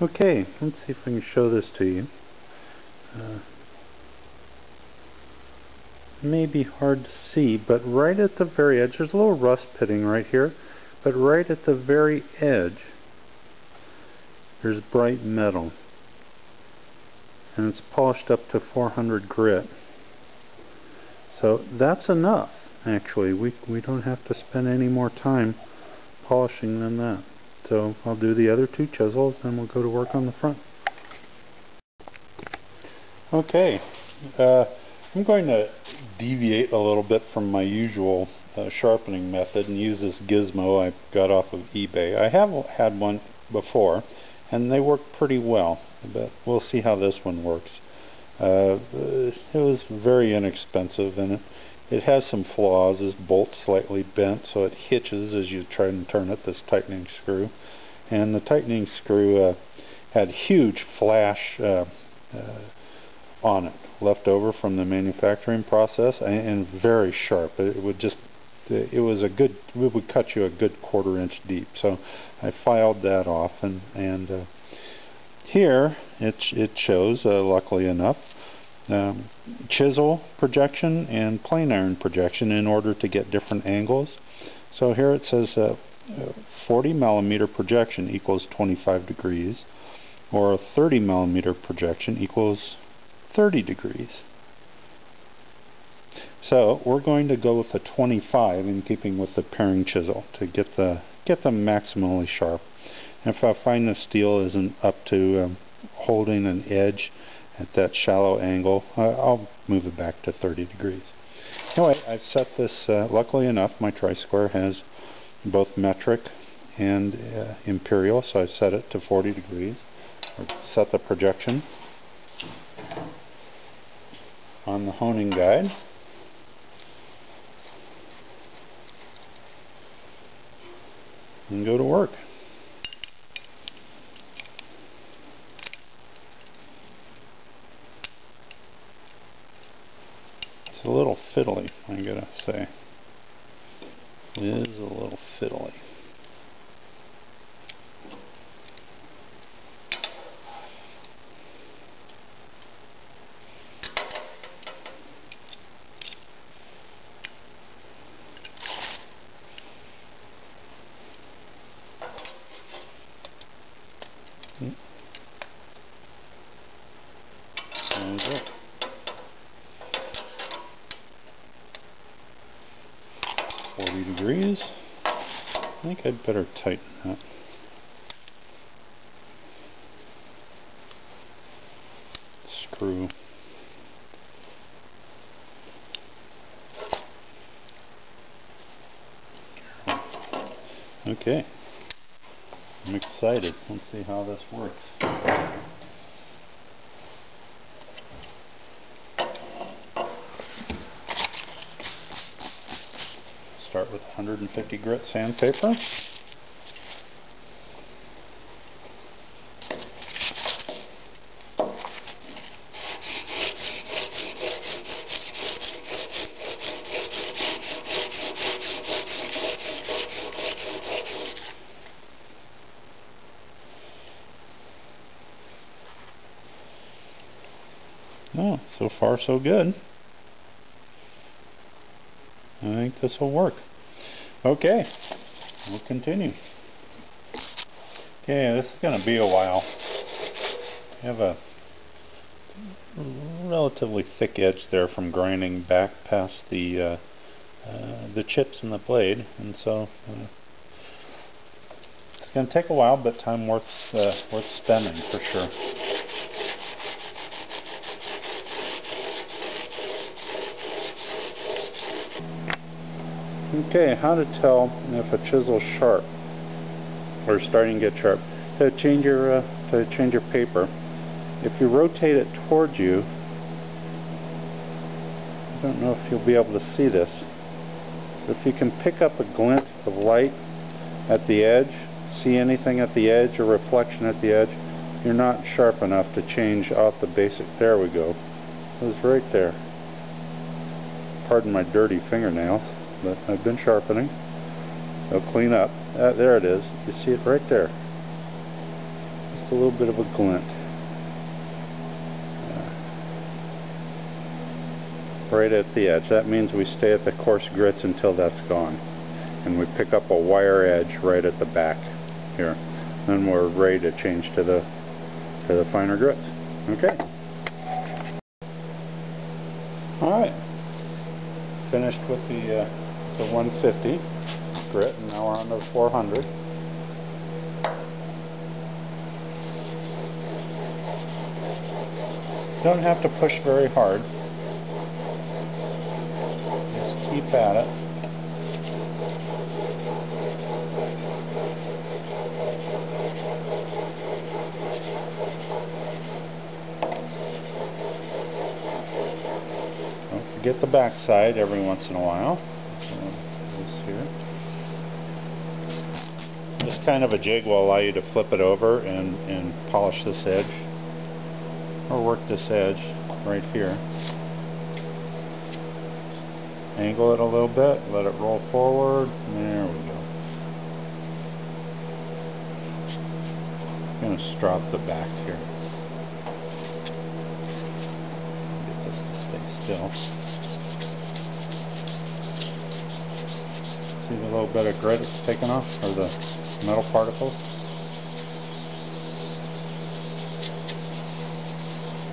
Okay, let's see if I can show this to you. May be hard to see, but right at the very edge, there's a little rust pitting right here, but right at the very edge there's bright metal, and it's polished up to 400 grit. So that's enough. Actually, we don't have to spend any more time polishing than that. So I'll do the other two chisels, then we'll go to work on the front. Okay, I'm going to deviate a little bit from my usual sharpening method and use this gizmo I got off of eBay. I have had one before and they work pretty well, but we'll see how this one works. It was very inexpensive, and it has some flaws. This bolt's slightly bent, so it hitches as you try and turn it, this tightening screw. And the tightening screw had huge flash on it, left over from the manufacturing process, and very sharp. It would cut you a good 1/4 inch deep. So I filed that off, and here it shows, luckily enough, chisel projection and plane iron projection in order to get different angles. So here it says 40 millimeter projection equals 25 degrees, or a 30 millimeter projection equals 30 degrees. So we're going to go with a 25 in keeping with the paring chisel to get them maximally sharp. And if I find the steel isn't up to holding an edge at that shallow angle, I'll move it back to 30 degrees. Anyway, I've set this, luckily enough, my tri-square has both metric and imperial, so I've set it to 40 degrees. I've set the projection on the honing guide. And go to work. It's a little fiddly, I gotta say. It is a little fiddly. There 40 degrees. I think I'd better tighten that. Screw. Okay. I'm excited. Let's see how this works. Start with 150 grit sandpaper. Oh, so far so good. I think this will work. Okay, we'll continue. Okay, this is going to be a while. I have a relatively thick edge there from grinding back past the chips in the blade, and so it's going to take a while, but time worth spending for sure. Okay, how to tell if a chisel's sharp or starting to get sharp? To change your paper, if you rotate it towards you, I don't know if you'll be able to see this, but if you can pick up a glint of light at the edge, see anything at the edge or reflection at the edge, you're not sharp enough to change off the basic. There we go. It was right there. Pardon my dirty fingernails, but I've been sharpening. They'll clean up. There it is. You see it right there. just a little bit of a glint. Right at the edge. That means we stay at the coarse grits until that's gone. And we pick up a wire edge right at the back here. Then we're ready to change to the finer grits. Okay. Alright. Finished with the 150 grit, and now we're on to the 400. Don't have to push very hard. Just keep at it. Don't forget the back side every once in a while. This here. This kind of a jig will allow you to flip it over and polish this edge, or work this edge right here. Angle it a little bit, let it roll forward. There we go. I'm going to strop the back here. Get this to stay still. See the little bit of grit it's taken off, or the metal particles?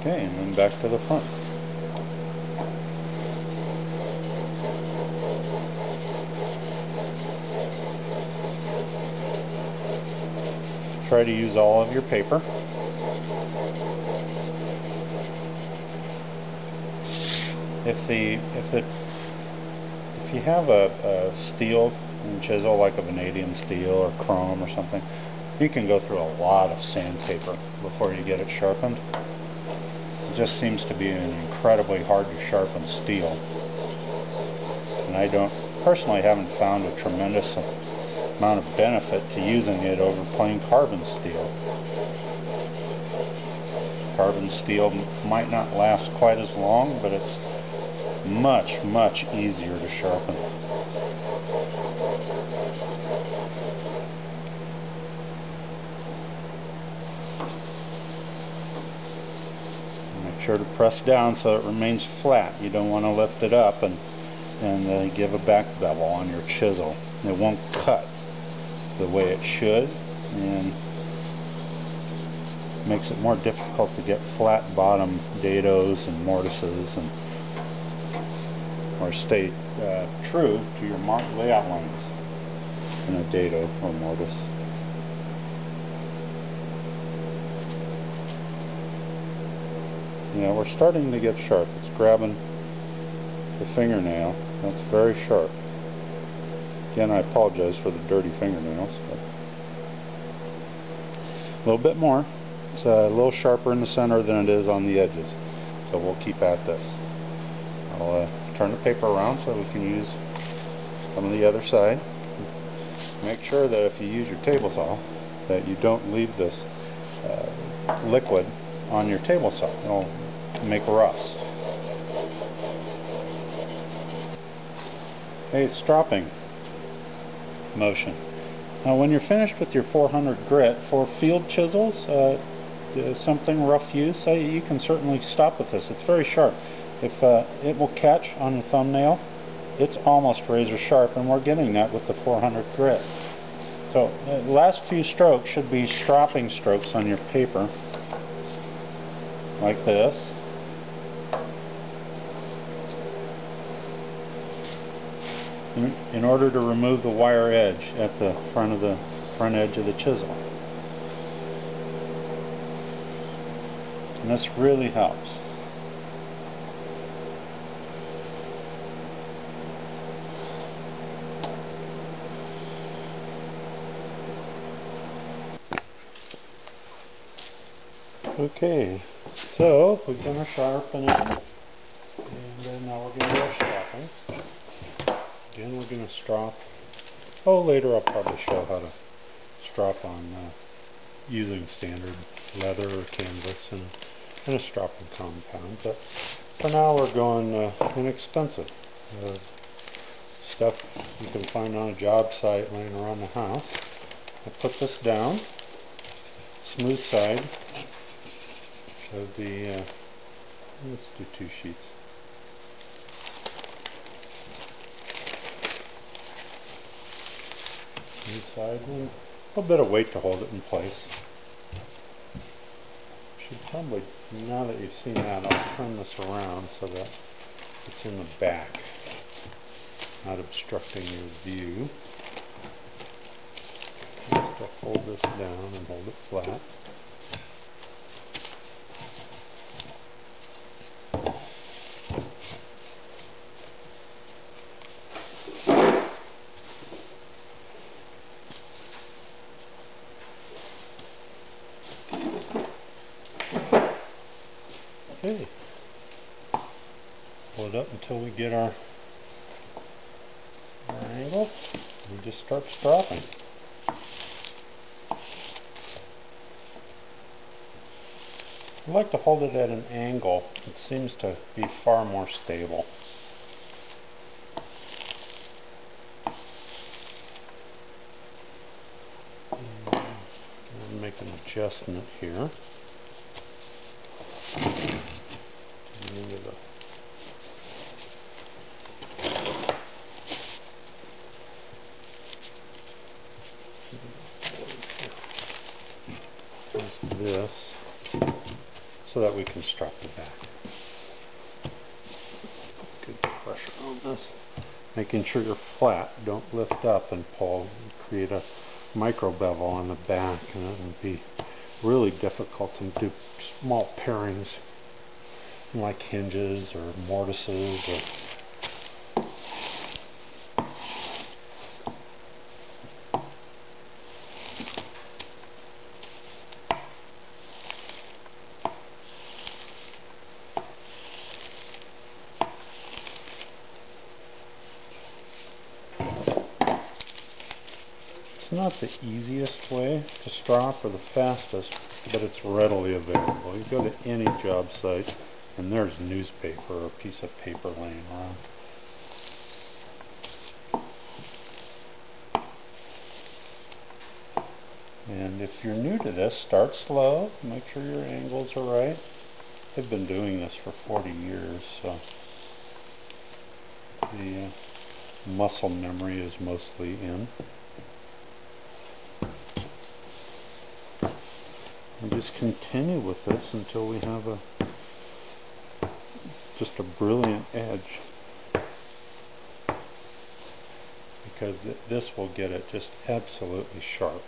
Okay, and then back to the front. Try to use all of your paper. If you have a steel chisel like a vanadium steel or chrome or something, you can go through a lot of sandpaper before you get it sharpened. It just seems to be an incredibly hard to sharpen steel, and I personally haven't found a tremendous amount of benefit to using it over plain carbon steel. Carbon steel might not last quite as long, but it's much, much easier to sharpen. Make sure to press down so it remains flat. You don't want to lift it up and give a back bevel on your chisel. It won't cut the way it should, and makes it more difficult to get flat bottom dados and mortises, or stay true to your layout lines in a dado or mortise. Yeah, we're starting to get sharp. It's grabbing the fingernail. That's very sharp. Again, I apologize for the dirty fingernails, but a little bit more. It's a little sharper in the center than it is on the edges, so we'll keep at this. I'll turn the paper around so we can use some of the other side. Make sure that if you use your table saw, that you don't leave this liquid on your table saw. It'll make rust. Okay, stropping motion. Now when you're finished with your 400 grit, for field chisels, something rough use, you can certainly stop with this. It's very sharp. If it will catch on your thumbnail, it's almost razor sharp, and we're getting that with the 400 grit. So the last few strokes should be stropping strokes on your paper, like this. In order to remove the wire edge at the front edge of the chisel. And this really helps. Okay, so we're going to sharpen it, and then now we're going to go stropping. Again, we're going to strop. Oh, later I'll probably show how to strop on using standard leather or canvas and a stropping compound. But for now, we're going inexpensive stuff you can find on a job site laying around the house. I put this down, smooth side of the, let's do 2 sheets. Smooth side and a little bit of weight to hold it in place. Should probably, now that you've seen that, I'll turn this around so that it's in the back, not obstructing your view. Just hold this down and hold it flat. Okay. Pull it up until we get our angle. We just start stropping. I like to hold it at an angle. It seems to be far more stable. I'll make an adjustment here. This so that we can strap the back. Good pressure on this. Making sure you're flat, don't lift up and pull and create a micro bevel on the back, and it would be really difficult to do small pairings like hinges or mortises or not the easiest way to strop or the fastest, but it's readily available. You go to any job site and there's newspaper or a piece of paper laying around. And if you're new to this, start slow, make sure your angles are right. I've been doing this for 40 years, so the muscle memory is mostly in. And just continue with this until we have just a brilliant edge, because this will get it just absolutely sharp.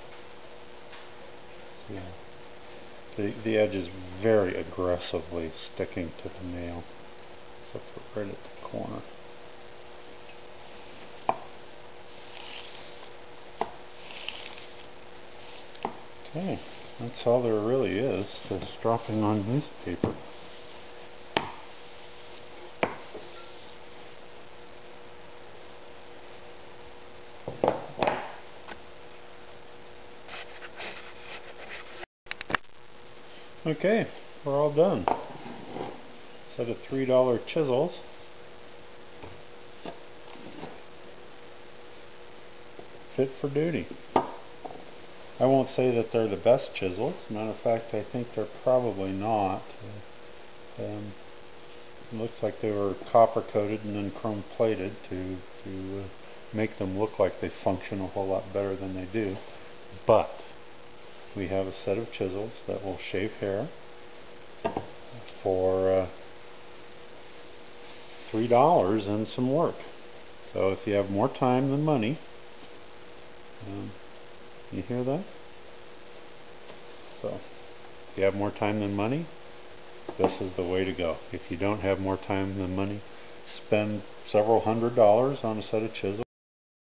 Yeah. The edge is very aggressively sticking to the nail, so put right at the corner. Okay. That's all there really is to stropping on newspaper. Okay, we're all done. Set of $3 chisels. Fit for duty. I won't say that they're the best chisels. Matter of fact, I think they're probably not. It looks like they were copper coated and then chrome plated to make them look like they function a whole lot better than they do. But we have a set of chisels that will shave hair for $3 and some work. So if you have more time than money, you hear that? So, if you have more time than money, this is the way to go. If you don't have more time than money, spend several $100s on a set of chisels,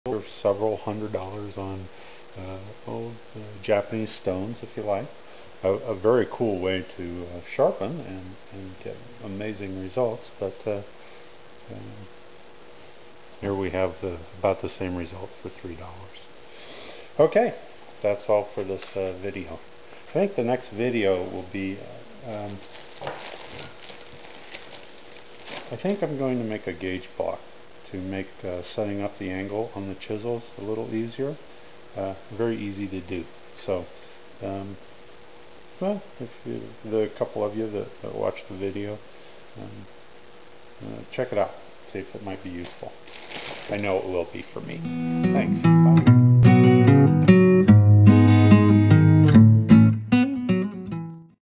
or several $100s on Japanese stones, if you like. A very cool way to sharpen and get amazing results, but here we have about the same result for $3. Okay. That's all for this video. I think the next video will be, I think I'm going to make a gauge block to make setting up the angle on the chisels a little easier. Very easy to do. So well, if the couple of you that watch the video, check it out. See if it might be useful. I know it will be for me. Thanks. Bye.